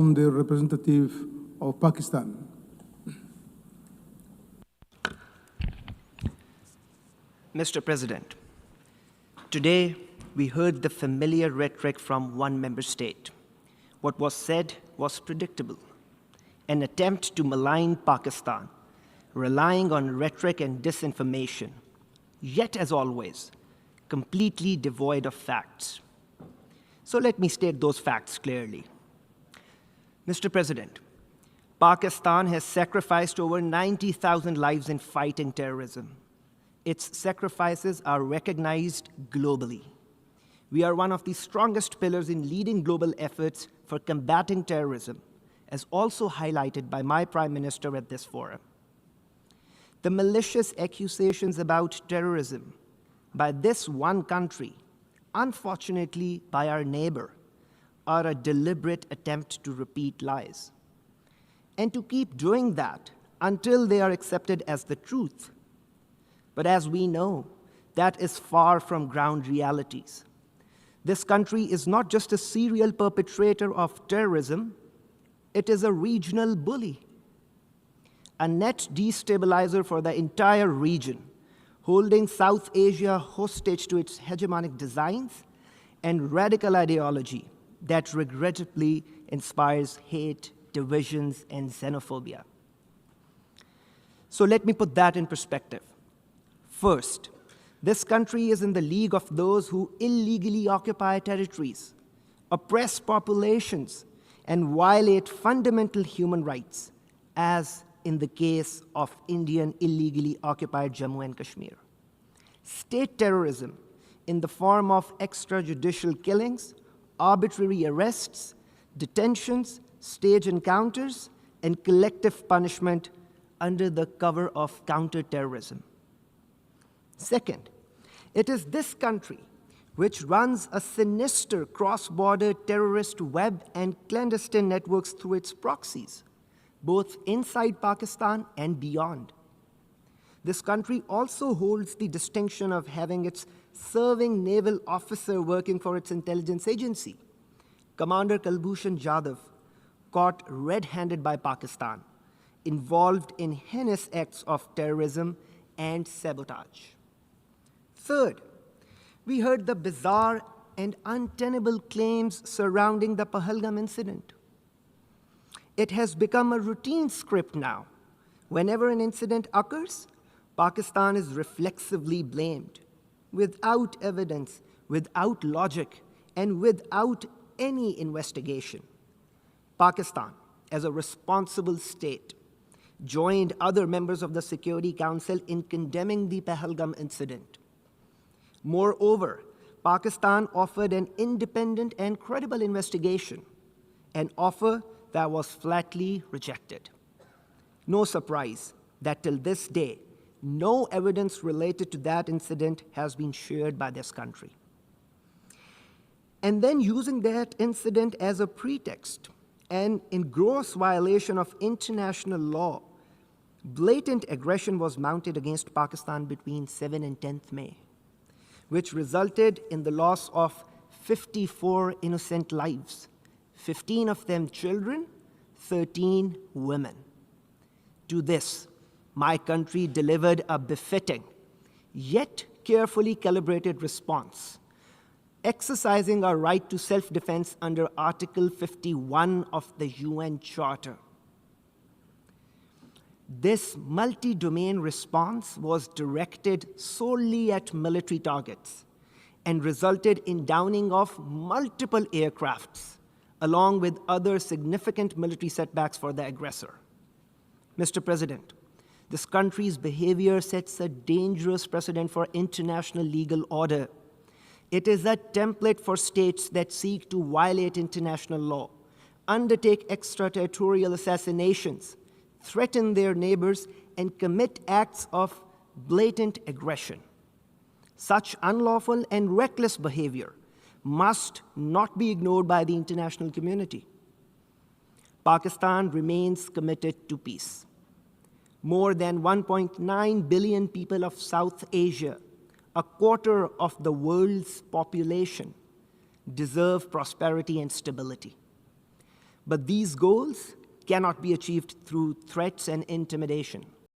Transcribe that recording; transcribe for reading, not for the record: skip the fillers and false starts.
The representative of Pakistan. Mr. President, today we heard the familiar rhetoric from one member state. What was said was predictable, an attempt to malign Pakistan, relying on rhetoric and disinformation, yet as always, completely devoid of facts. So let me state those facts clearly. Mr. President, Pakistan has sacrificed over 90,000 lives in fighting terrorism. Its sacrifices are recognized globally. We are one of the strongest pillars in leading global efforts for combating terrorism, as also highlighted by my Prime Minister at this forum. The malicious accusations about terrorism by this one country, unfortunately by our neighbor, are a deliberate attempt to repeat lies, and to keep doing that until they are accepted as the truth. But as we know, that is far from ground realities. This country is not just a serial perpetrator of terrorism, it is a regional bully, a net destabilizer for the entire region, holding South Asia hostage to its hegemonic designs and radical ideology that regrettably inspires hate, divisions, and xenophobia. So let me put that in perspective. First, this country is in the league of those who illegally occupy territories, oppress populations, and violate fundamental human rights, as in the case of Indian illegally occupied Jammu and Kashmir. State terrorism in the form of extrajudicial killings, arbitrary arrests, detentions, stage encounters, and collective punishment under the cover of counterterrorism. Second, it is this country which runs a sinister cross-border terrorist web and clandestine networks through its proxies, both inside Pakistan and beyond. This country also holds the distinction of having its serving naval officer working for its intelligence agency, Commander Kulbhushan Jadhav, caught red-handed by Pakistan, involved in heinous acts of terrorism and sabotage. Third, we heard the bizarre and untenable claims surrounding the Pahalgam incident. It has become a routine script now. Whenever an incident occurs, Pakistan is reflexively blamed, without evidence, without logic, and without any investigation. Pakistan, as a responsible state, joined other members of the Security Council in condemning the Pahalgam incident. Moreover, Pakistan offered an independent and credible investigation, an offer that was flatly rejected. No surprise that till this day, no evidence related to that incident has been shared by this country. And then using that incident as a pretext and in gross violation of international law, blatant aggression was mounted against Pakistan between 7 and 10th May, which resulted in the loss of 54 innocent lives, 15 of them children, 13 women. To this, my country delivered a befitting, yet carefully calibrated response, exercising our right to self-defense under Article 51 of the UN Charter. This multi-domain response was directed solely at military targets and resulted in downing of multiple aircrafts, along with other significant military setbacks for the aggressor. Mr. President, this country's behavior sets a dangerous precedent for international legal order. It is a template for states that seek to violate international law, undertake extraterritorial assassinations, threaten their neighbors, and commit acts of blatant aggression. Such unlawful and reckless behavior must not be ignored by the international community. Pakistan remains committed to peace. More than 1.9 billion people of South Asia, a quarter of the world's population, deserve prosperity and stability. But these goals cannot be achieved through threats and intimidation.